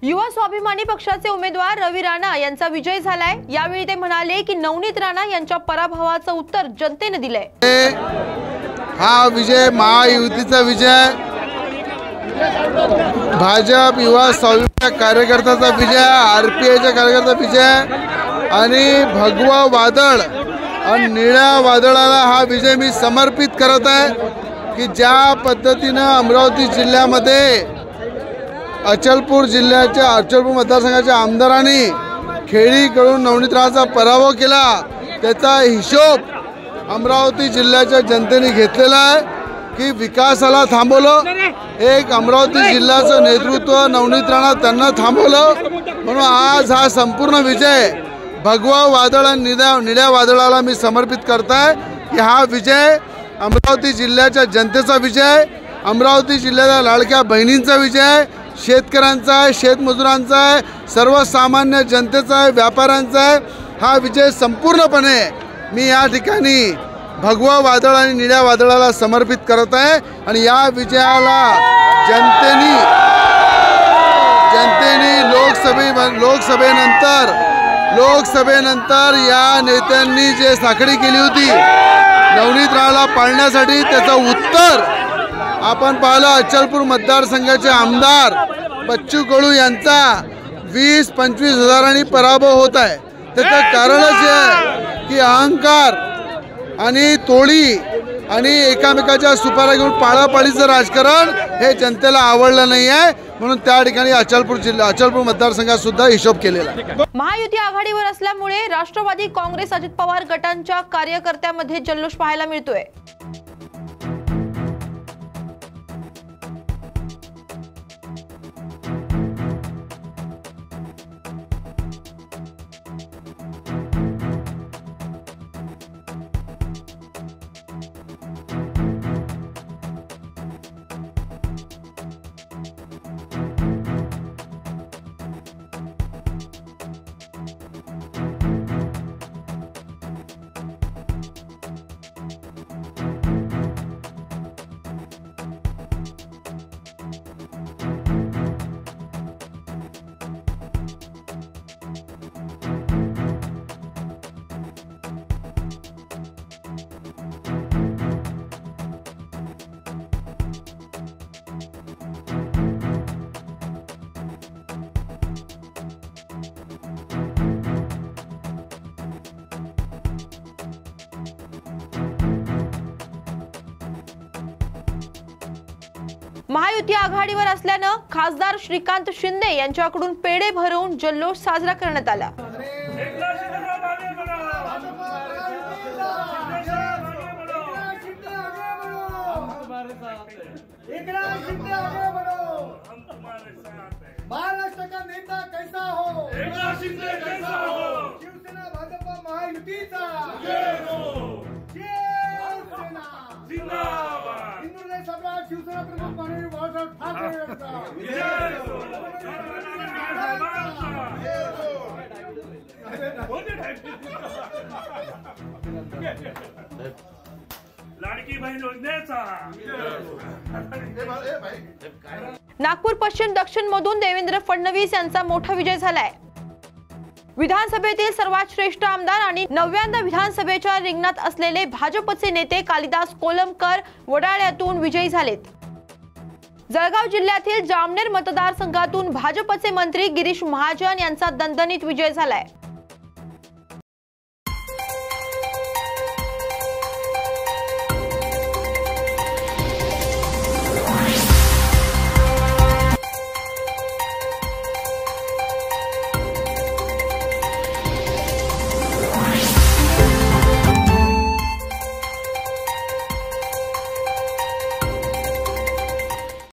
युवा स्वाभिमानी पक्षाचे उमेदवार रवी राणा यांचा विजय झालाय। यावेळी ते म्हणाले की नवनीत राणा यांच्या पराभवाचं उत्तर जनतेने दिलंय। हा विजय महायुतीचा विजय, भाजप युवा स्वाभिमानी कार्यकर्त्याचा विजय, आरपीआयच्या कार्यकर्त्याचा विजय आणि भगवा वादळ आणि निळ्या वादळाला हा विजय मी समर्पित करत आहे की ज्या पद्धतीनं अमरावती जिल्ह्यामध्ये अचलपूर मतदारसंघाच्या आमदारांनी खेडीकडून नवनीत राणाचा पराभव केला, त्याचा हिशोब अमरावती जिल्ह्याच्या जनतेने घेतलेला आहे की विकासाला थांबवलं। एक अमरावती जिल्ह्याचं नेतृत्व नवनीत राणा त्यांना थांबवलं, म्हणून आज हा संपूर्ण विजय भगवा वादळ आणि निळ्या वादळाला मी समर्पित करताय की हा विजय अमरावती जिल्ह्याच्या जनतेचा विजय, अमरावती जिल्ह्याच्या लाडक्या बहिणींचा विजय, शेतकऱ्यांचा आहे, शेतमजुरांचा आहे, सर्वसामान्य जनतेचा आहे, व्यापाऱ्यांचा आहे। हा विजय संपूर्णपणे मी या ठिकाणी भगवा वादळ आणि निळ्या वादळाला समर्पित करत आहे आणि या विजयाला जनतेने लोकसभेनंतर या नेत्यांनी जे साखळी केली होती नवनीत राणाला पाळण्यासाठी, त्याचं उत्तर आपण पाहिलं। अचलपूर मतदारसंघाचे आमदार बच्चू कडू यांचा 20-25 हजारांनी पराभव होत आहे। त्याचं कारणच हे आहे की अहंकार आणि तोडी आणि एकामेकाच्या सुपाऱ्या घेऊन पाळापाळीचं राजकारण हे जनतेला आवडलं नाही आहे, म्हणून त्या ठिकाणी अचलपूर मतदारसंघात सुद्धा हिशोब केलेला आहे। महायुती आघाडीवर असल्यामुळे राष्ट्रवादी काँग्रेस अजित पवार गटांच्या कार्यकर्त्यांमध्ये जल्लोष पाहायला मिळतोय। महायुती आघाडीवर असल्यानं खासदार श्रीकांत शिंदे यांच्याकडून पेढे भरवून जल्लोष साजरा करण्यात आला। महाराष्ट्र का नेता कैसा हो, एकनाथ शिंदे कैसा हो, शिवसेना भाजपा महायुतीचा जय हो, शिवसेना जिंदाबाद, हिंदुत्व सम्राट शिवसेना प्रमुख माननीय बाळासाहेब ठाकरे यांचा जय हो, लाडकी बहीण योजनेचा। नागपूर पश्चिम दक्षिण मधून देवेंद्र फडणवीस यांचा मोठा विजय झालाय। विधानसभेतील सर्वात श्रेष्ठ आमदार आणि 9व्या विधानसभेच्या रिंगणात असलेले भाजपचे नेते कालिदास कोलंबकर वडाळ्यातून विजयी झालेत। जळगाव जिल्ह्यातील जामनेर मतदारसंघातून भाजपचे मंत्री गिरीश महाजन यांचा दणदणीत विजय झालाय।